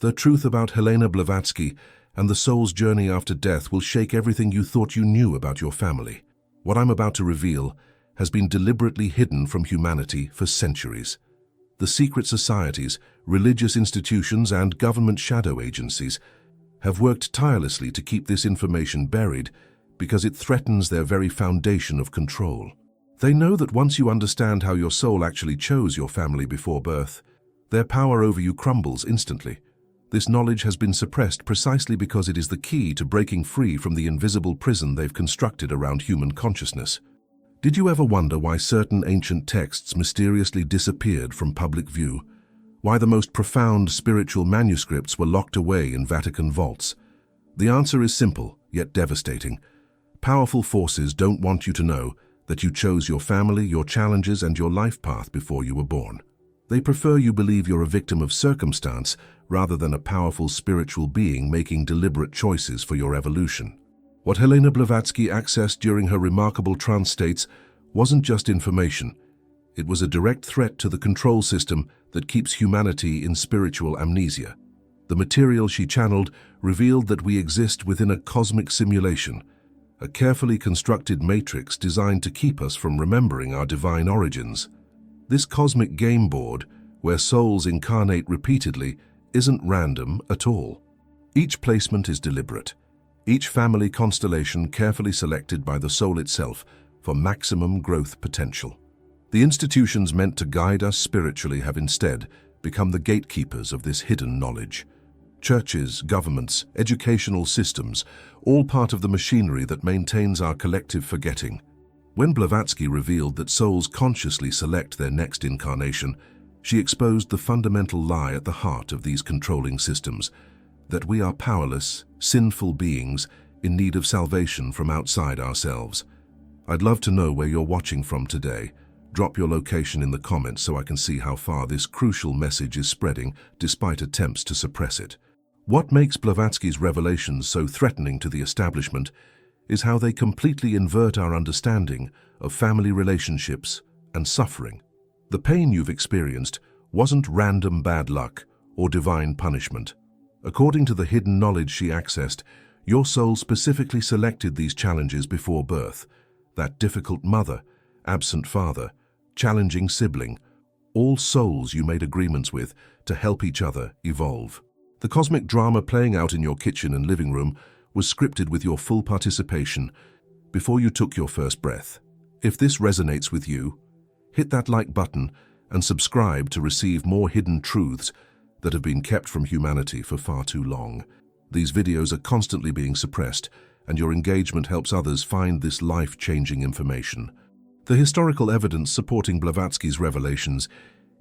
The truth about Helena Blavatsky and the soul's journey after death will shake everything you thought you knew about your family. What I'm about to reveal has been deliberately hidden from humanity for centuries. The secret societies, religious institutions, and government shadow agencies have worked tirelessly to keep this information buried because it threatens their very foundation of control. They know that once you understand how your soul actually chose your family before birth, their power over you crumbles instantly. This knowledge has been suppressed precisely because it is the key to breaking free from the invisible prison they've constructed around human consciousness. Did you ever wonder why certain ancient texts mysteriously disappeared from public view? Why the most profound spiritual manuscripts were locked away in Vatican vaults? The answer is simple, yet devastating. Powerful forces don't want you to know that you chose your family, your challenges, and your life path before you were born. They prefer you believe you're a victim of circumstance rather than a powerful spiritual being making deliberate choices for your evolution. What Helena Blavatsky accessed during her remarkable trance states wasn't just information. It was a direct threat to the control system that keeps humanity in spiritual amnesia. The material she channeled revealed that we exist within a cosmic simulation, a carefully constructed matrix designed to keep us from remembering our divine origins. This cosmic game board, where souls incarnate repeatedly, isn't random at all. Each placement is deliberate, each family constellation carefully selected by the soul itself for maximum growth potential. The institutions meant to guide us spiritually have instead become the gatekeepers of this hidden knowledge. Churches, governments, educational systems, all part of the machinery that maintains our collective forgetting. When Blavatsky revealed that souls consciously select their next incarnation, she exposed the fundamental lie at the heart of these controlling systems, that we are powerless, sinful beings in need of salvation from outside ourselves. I'd love to know where you're watching from today. Drop your location in the comments so I can see how far this crucial message is spreading despite attempts to suppress it. What makes Blavatsky's revelations so threatening to the establishment is how they completely invert our understanding of family relationships and suffering. The pain you've experienced wasn't random bad luck or divine punishment. According to the hidden knowledge she accessed, your soul specifically selected these challenges before birth. That difficult mother, absent father, challenging sibling, all souls you made agreements with to help each other evolve. The cosmic drama playing out in your kitchen and living room was scripted with your full participation before you took your first breath. If this resonates with you, hit that like button and subscribe to receive more hidden truths that have been kept from humanity for far too long. These videos are constantly being suppressed, and your engagement helps others find this life-changing information. The historical evidence supporting Blavatsky's revelations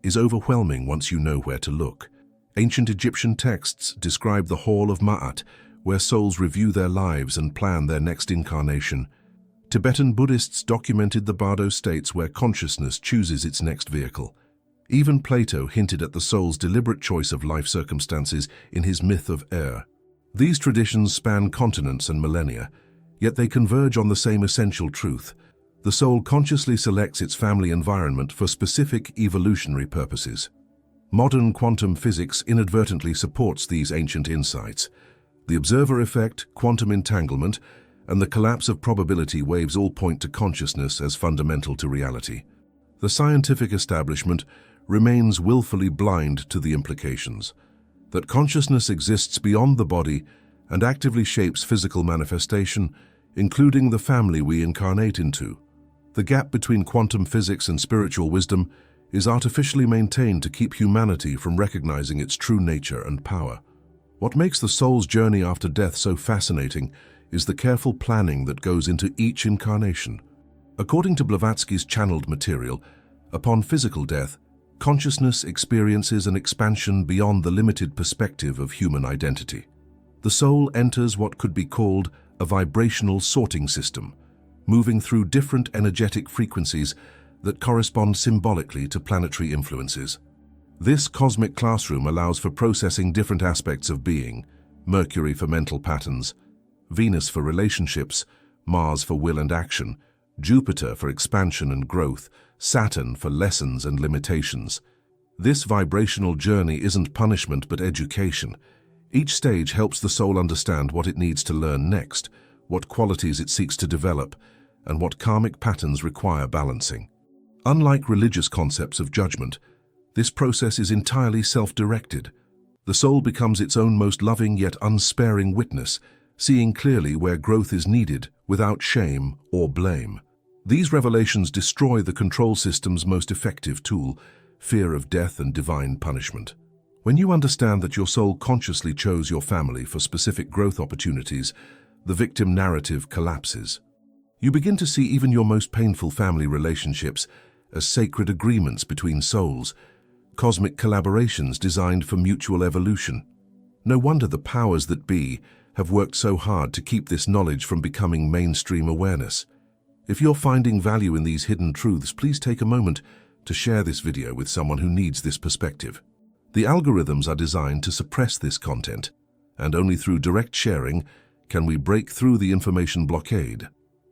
is overwhelming once you know where to look. Ancient Egyptian texts describe the Hall of Ma'at, where souls review their lives and plan their next incarnation. Tibetan Buddhists documented the Bardo states where consciousness chooses its next vehicle. Even Plato hinted at the soul's deliberate choice of life circumstances in his myth of Er. These traditions span continents and millennia, yet they converge on the same essential truth. The soul consciously selects its family environment for specific evolutionary purposes. Modern quantum physics inadvertently supports these ancient insights. The observer effect, quantum entanglement, and the collapse of probability waves all point to consciousness as fundamental to reality. The scientific establishment remains willfully blind to the implications, that consciousness exists beyond the body and actively shapes physical manifestation, including the family we incarnate into. The gap between quantum physics and spiritual wisdom is artificially maintained to keep humanity from recognizing its true nature and power. What makes the soul's journey after death so fascinating is the careful planning that goes into each incarnation. According to Blavatsky's channeled material, upon physical death, consciousness experiences an expansion beyond the limited perspective of human identity. The soul enters what could be called a vibrational sorting system, moving through different energetic frequencies that correspond symbolically to planetary influences. This cosmic classroom allows for processing different aspects of being: Mercury for mental patterns, Venus for relationships, Mars for will and action, Jupiter for expansion and growth, Saturn for lessons and limitations. This vibrational journey isn't punishment but education. Each stage helps the soul understand what it needs to learn next, what qualities it seeks to develop, and what karmic patterns require balancing. Unlike religious concepts of judgment, this process is entirely self-directed. The soul becomes its own most loving yet unsparing witness, seeing clearly where growth is needed without shame or blame. These revelations destroy the control system's most effective tool, fear of death and divine punishment. When you understand that your soul consciously chose your family for specific growth opportunities, the victim narrative collapses. You begin to see even your most painful family relationships as sacred agreements between souls, cosmic collaborations designed for mutual evolution. No wonder the powers that be have worked so hard to keep this knowledge from becoming mainstream awareness. If you're finding value in these hidden truths, please take a moment to share this video with someone who needs this perspective. The algorithms are designed to suppress this content, and only through direct sharing can we break through the information blockade.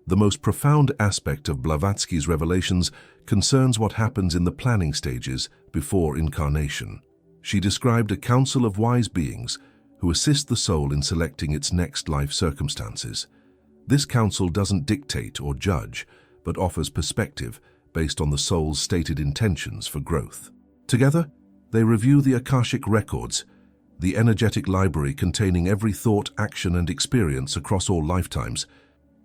The most profound aspect of Blavatsky's revelations concerns what happens in the planning stages before incarnation. She described a council of wise beings who assist the soul in selecting its next life circumstances. This council doesn't dictate or judge, but offers perspective based on the soul's stated intentions for growth. Together, they review the Akashic records, the energetic library containing every thought, action, and experience across all lifetimes.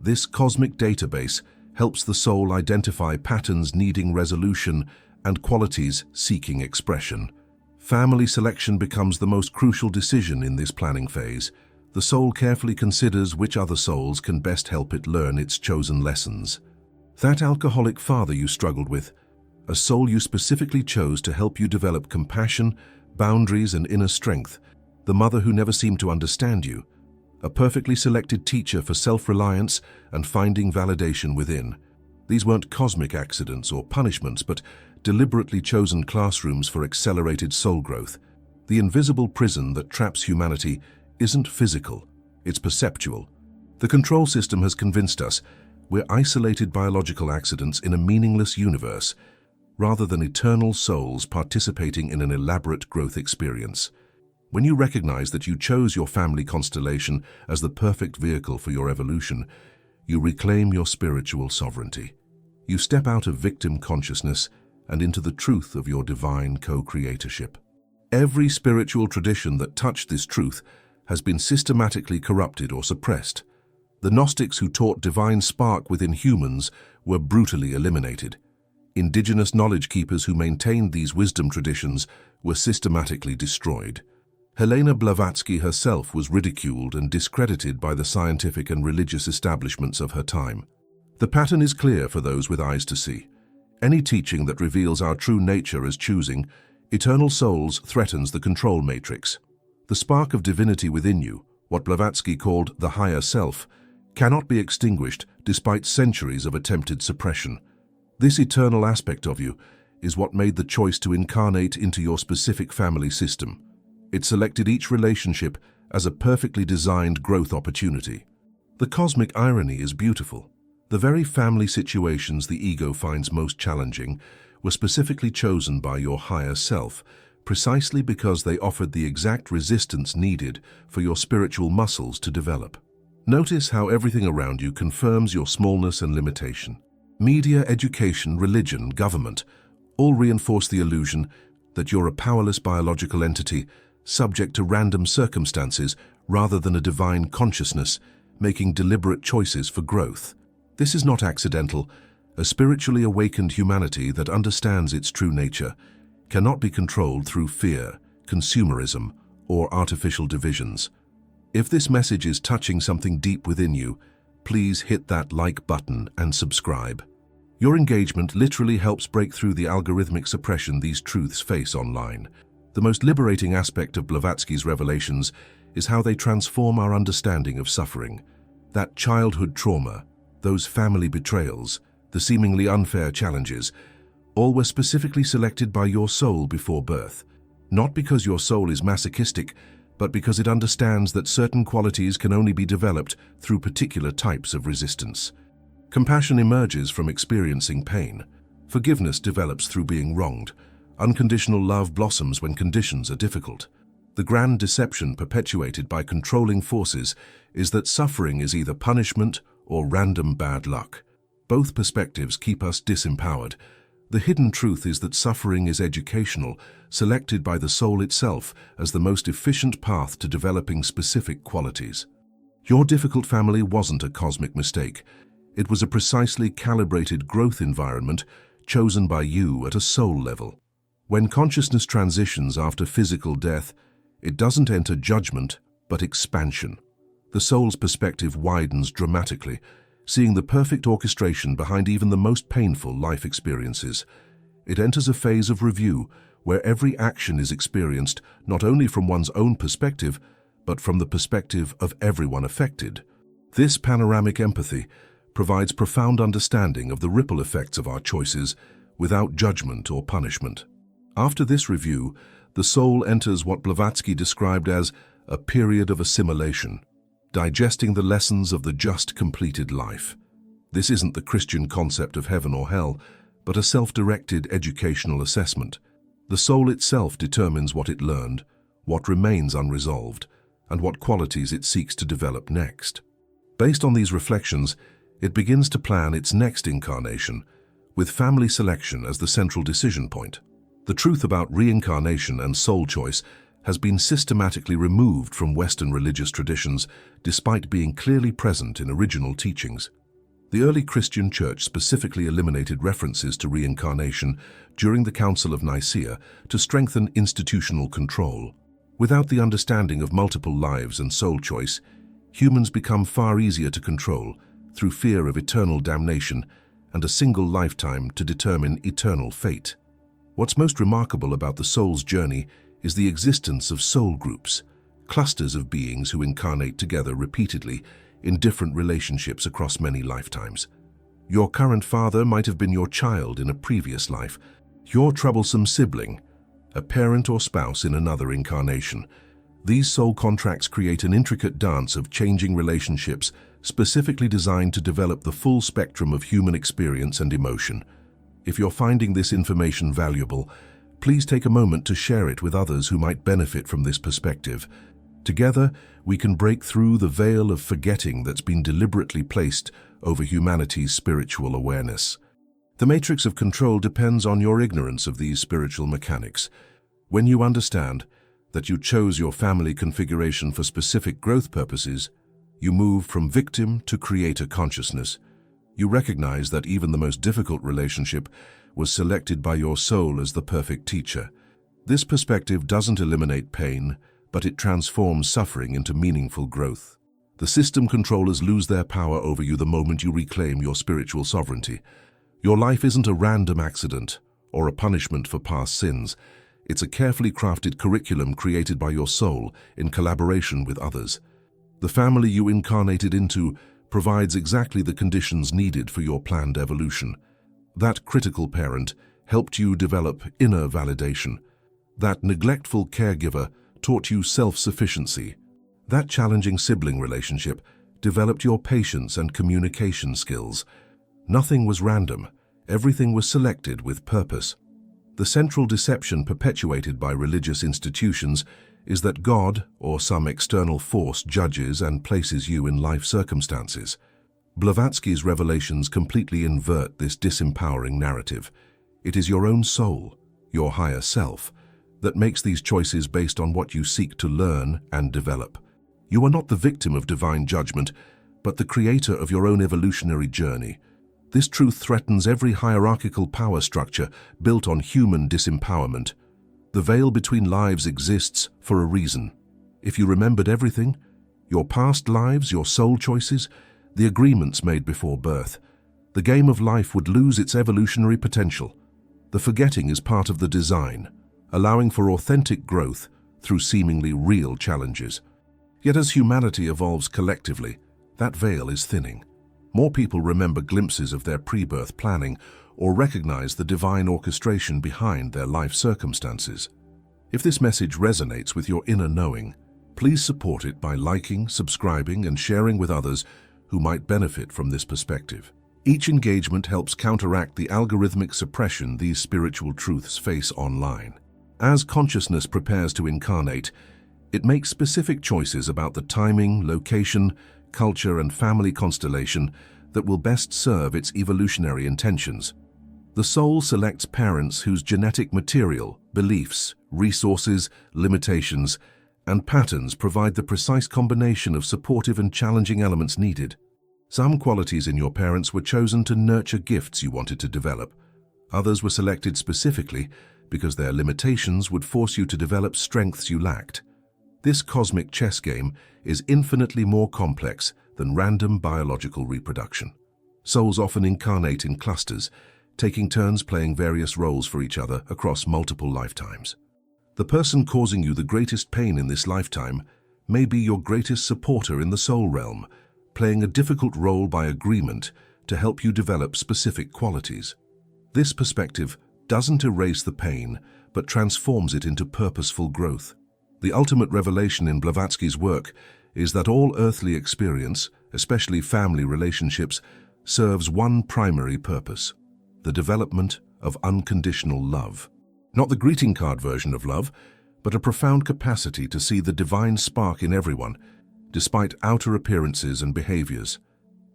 This cosmic database helps the soul identify patterns needing resolution and qualities seeking expression. Family selection becomes the most crucial decision in this planning phase. The soul carefully considers which other souls can best help it learn its chosen lessons. That alcoholic father you struggled with, a soul you specifically chose to help you develop compassion, boundaries, and inner strength, the mother who never seemed to understand you, a perfectly selected teacher for self-reliance and finding validation within. These weren't cosmic accidents or punishments, but deliberately chosen classrooms for accelerated soul growth. The invisible prison that traps humanity isn't physical, it's perceptual. The control system has convinced us we're isolated biological accidents in a meaningless universe, rather than eternal souls participating in an elaborate growth experience. When you recognize that you chose your family constellation as the perfect vehicle for your evolution, you reclaim your spiritual sovereignty. You step out of victim consciousness and into the truth of your divine co-creatorship. Every spiritual tradition that touched this truth has been systematically corrupted or suppressed. The Gnostics who taught divine spark within humans were brutally eliminated. Indigenous knowledge keepers who maintained these wisdom traditions were systematically destroyed. Helena Blavatsky herself was ridiculed and discredited by the scientific and religious establishments of her time. The pattern is clear for those with eyes to see. Any teaching that reveals our true nature as choosing eternal souls threatens the control matrix. The spark of divinity within you, what Blavatsky called the higher self, cannot be extinguished despite centuries of attempted suppression. This eternal aspect of you is what made the choice to incarnate into your specific family system. It selected each relationship as a perfectly designed growth opportunity. The cosmic irony is beautiful. The very family situations the ego finds most challenging were specifically chosen by your higher self, precisely because they offered the exact resistance needed for your spiritual muscles to develop. Notice how everything around you confirms your smallness and limitation. Media, education, religion, government, all reinforce the illusion that you're a powerless biological entity subject to random circumstances rather than a divine consciousness, making deliberate choices for growth. This is not accidental. A spiritually awakened humanity that understands its true nature cannot be controlled through fear, consumerism, or artificial divisions. If this message is touching something deep within you, please hit that like button and subscribe. Your engagement literally helps break through the algorithmic suppression these truths face online. The most liberating aspect of Blavatsky's revelations is how they transform our understanding of suffering. That childhood trauma, those family betrayals, the seemingly unfair challenges, all were specifically selected by your soul before birth. Not because your soul is masochistic, but because it understands that certain qualities can only be developed through particular types of resistance. Compassion emerges from experiencing pain. Forgiveness develops through being wronged. Unconditional love blossoms when conditions are difficult. The grand deception perpetuated by controlling forces is that suffering is either punishment or random bad luck. Both perspectives keep us disempowered. The hidden truth is that suffering is educational, selected by the soul itself as the most efficient path to developing specific qualities. Your difficult family wasn't a cosmic mistake. It was a precisely calibrated growth environment chosen by you at a soul level. When consciousness transitions after physical death, it doesn't enter judgment, but expansion. The soul's perspective widens dramatically, seeing the perfect orchestration behind even the most painful life experiences. It enters a phase of review where every action is experienced not only from one's own perspective, but from the perspective of everyone affected. This panoramic empathy provides profound understanding of the ripple effects of our choices without judgment or punishment. After this review, the soul enters what Blavatsky described as a period of assimilation, digesting the lessons of the just completed life. This isn't the Christian concept of heaven or hell, but a self-directed educational assessment. The soul itself determines what it learned, what remains unresolved, and what qualities it seeks to develop next. Based on these reflections, it begins to plan its next incarnation, with family selection as the central decision point. The truth about reincarnation and soul choice has been systematically removed from Western religious traditions despite being clearly present in original teachings. The early Christian Church specifically eliminated references to reincarnation during the Council of Nicaea to strengthen institutional control. Without the understanding of multiple lives and soul choice, humans become far easier to control through fear of eternal damnation and a single lifetime to determine eternal fate. What's most remarkable about the soul's journey is the existence of soul groups, clusters of beings who incarnate together repeatedly in different relationships across many lifetimes. Your current father might have been your child in a previous life, your troublesome sibling, a parent or spouse in another incarnation. These soul contracts create an intricate dance of changing relationships specifically designed to develop the full spectrum of human experience and emotion. If you're finding this information valuable, please take a moment to share it with others who might benefit from this perspective. Together, we can break through the veil of forgetting that's been deliberately placed over humanity's spiritual awareness. The matrix of control depends on your ignorance of these spiritual mechanics. When you understand that you chose your family configuration for specific growth purposes, you move from victim to creator consciousness. You recognize that even the most difficult relationship was selected by your soul as the perfect teacher. This perspective doesn't eliminate pain, but it transforms suffering into meaningful growth. The system controllers lose their power over you the moment you reclaim your spiritual sovereignty. Your life isn't a random accident or a punishment for past sins. It's a carefully crafted curriculum created by your soul in collaboration with others. The family you incarnated into provides exactly the conditions needed for your planned evolution. That critical parent helped you develop inner validation. That neglectful caregiver taught you self-sufficiency. That challenging sibling relationship developed your patience and communication skills. Nothing was random. Everything was selected with purpose. The central deception perpetuated by religious institutions is that God or some external force judges and places you in life circumstances. Blavatsky's revelations completely invert this disempowering narrative. It is your own soul, your higher self, that makes these choices based on what you seek to learn and develop. You are not the victim of divine judgment, but the creator of your own evolutionary journey. This truth threatens every hierarchical power structure built on human disempowerment. The veil between lives exists for a reason. If you remembered everything, your past lives, your soul choices, the agreements made before birth, the game of life would lose its evolutionary potential. The forgetting is part of the design, allowing for authentic growth through seemingly real challenges. Yet as humanity evolves collectively, that veil is thinning. More people remember glimpses of their pre-birth planning or recognize the divine orchestration behind their life circumstances. If this message resonates with your inner knowing, please support it by liking, subscribing, and sharing with others who might benefit from this perspective. Each engagement helps counteract the algorithmic suppression these spiritual truths face online. As consciousness prepares to incarnate, it makes specific choices about the timing, location, culture, and family constellation that will best serve its evolutionary intentions. The soul selects parents whose genetic material, beliefs, resources, limitations, and patterns provide the precise combination of supportive and challenging elements needed. Some qualities in your parents were chosen to nurture gifts you wanted to develop. Others were selected specifically because their limitations would force you to develop strengths you lacked. This cosmic chess game is infinitely more complex than random biological reproduction. Souls often incarnate in clusters, taking turns playing various roles for each other across multiple lifetimes. The person causing you the greatest pain in this lifetime may be your greatest supporter in the soul realm, playing a difficult role by agreement to help you develop specific qualities. This perspective doesn't erase the pain, but transforms it into purposeful growth. The ultimate revelation in Blavatsky's work is that all earthly experience, especially family relationships, serves one primary purpose: the development of unconditional love. Not the greeting card version of love, but a profound capacity to see the divine spark in everyone, despite outer appearances and behaviors.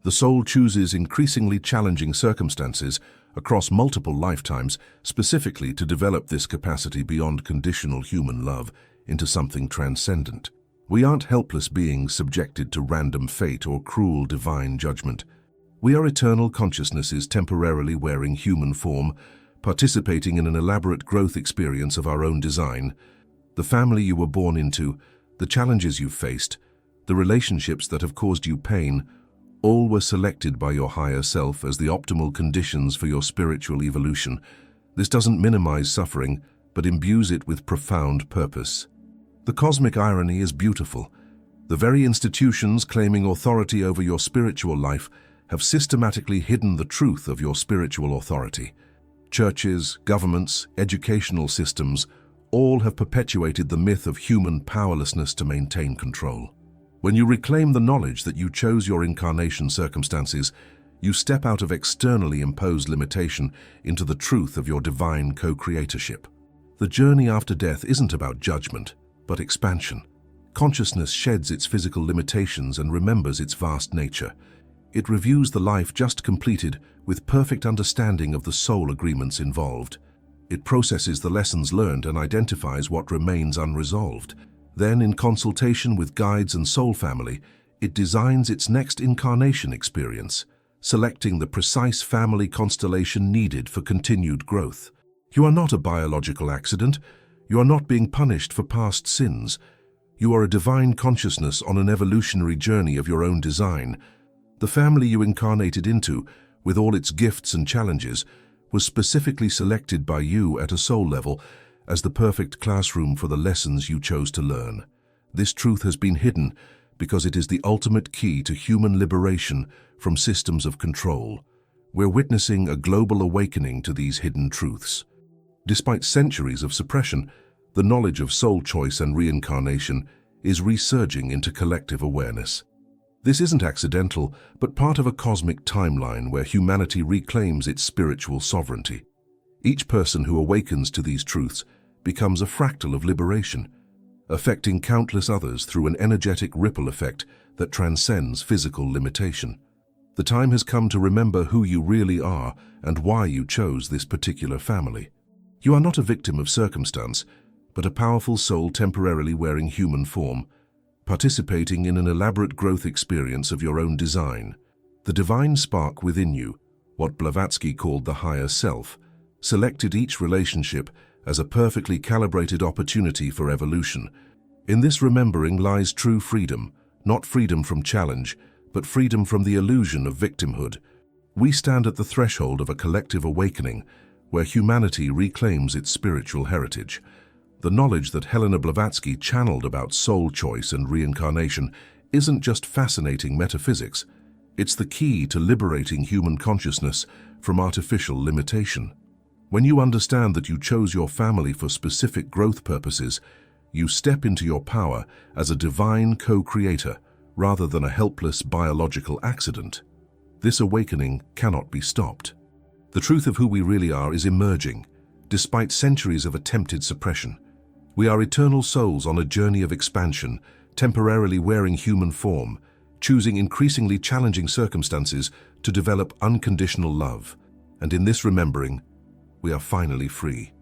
The soul chooses increasingly challenging circumstances across multiple lifetimes specifically to develop this capacity beyond conditional human love into something transcendent. We aren't helpless beings subjected to random fate or cruel divine judgment. We are eternal consciousnesses temporarily wearing human form, participating in an elaborate growth experience of our own design. The family you were born into, the challenges you've faced, the relationships that have caused you pain, all were selected by your higher self as the optimal conditions for your spiritual evolution. This doesn't minimize suffering, but imbues it with profound purpose. The cosmic irony is beautiful. The very institutions claiming authority over your spiritual life have systematically hidden the truth of your spiritual authority. Churches, governments, educational systems, all have perpetuated the myth of human powerlessness to maintain control. When you reclaim the knowledge that you chose your incarnation circumstances, you step out of externally imposed limitation into the truth of your divine co-creatorship. The journey after death isn't about judgment, but expansion. Consciousness sheds its physical limitations and remembers its vast nature. It reviews the life just completed with perfect understanding of the soul agreements involved. It processes the lessons learned and identifies what remains unresolved. Then, in consultation with guides and soul family, it designs its next incarnation experience, selecting the precise family constellation needed for continued growth. You are not a biological accident. You are not being punished for past sins. You are a divine consciousness on an evolutionary journey of your own design. The family you incarnated into, with all its gifts and challenges, was specifically selected by you at a soul level as the perfect classroom for the lessons you chose to learn. This truth has been hidden because it is the ultimate key to human liberation from systems of control. We're witnessing a global awakening to these hidden truths. Despite centuries of suppression, the knowledge of soul choice and reincarnation is resurging into collective awareness. This isn't accidental, but part of a cosmic timeline where humanity reclaims its spiritual sovereignty. Each person who awakens to these truths becomes a fractal of liberation, affecting countless others through an energetic ripple effect that transcends physical limitation. The time has come to remember who you really are and why you chose this particular family. You are not a victim of circumstance, but a powerful soul temporarily wearing human form, participating in an elaborate growth experience of your own design. The divine spark within you, what Blavatsky called the higher self, selected each relationship as a perfectly calibrated opportunity for evolution. In this remembering lies true freedom, not freedom from challenge, but freedom from the illusion of victimhood. We stand at the threshold of a collective awakening where humanity reclaims its spiritual heritage. The knowledge that Helena Blavatsky channeled about soul choice and reincarnation isn't just fascinating metaphysics, it's the key to liberating human consciousness from artificial limitation. When you understand that you chose your family for specific growth purposes, you step into your power as a divine co-creator rather than a helpless biological accident. This awakening cannot be stopped. The truth of who we really are is emerging, despite centuries of attempted suppression. We are eternal souls on a journey of expansion, temporarily wearing human form, choosing increasingly challenging circumstances to develop unconditional love. And in this remembering, we are finally free.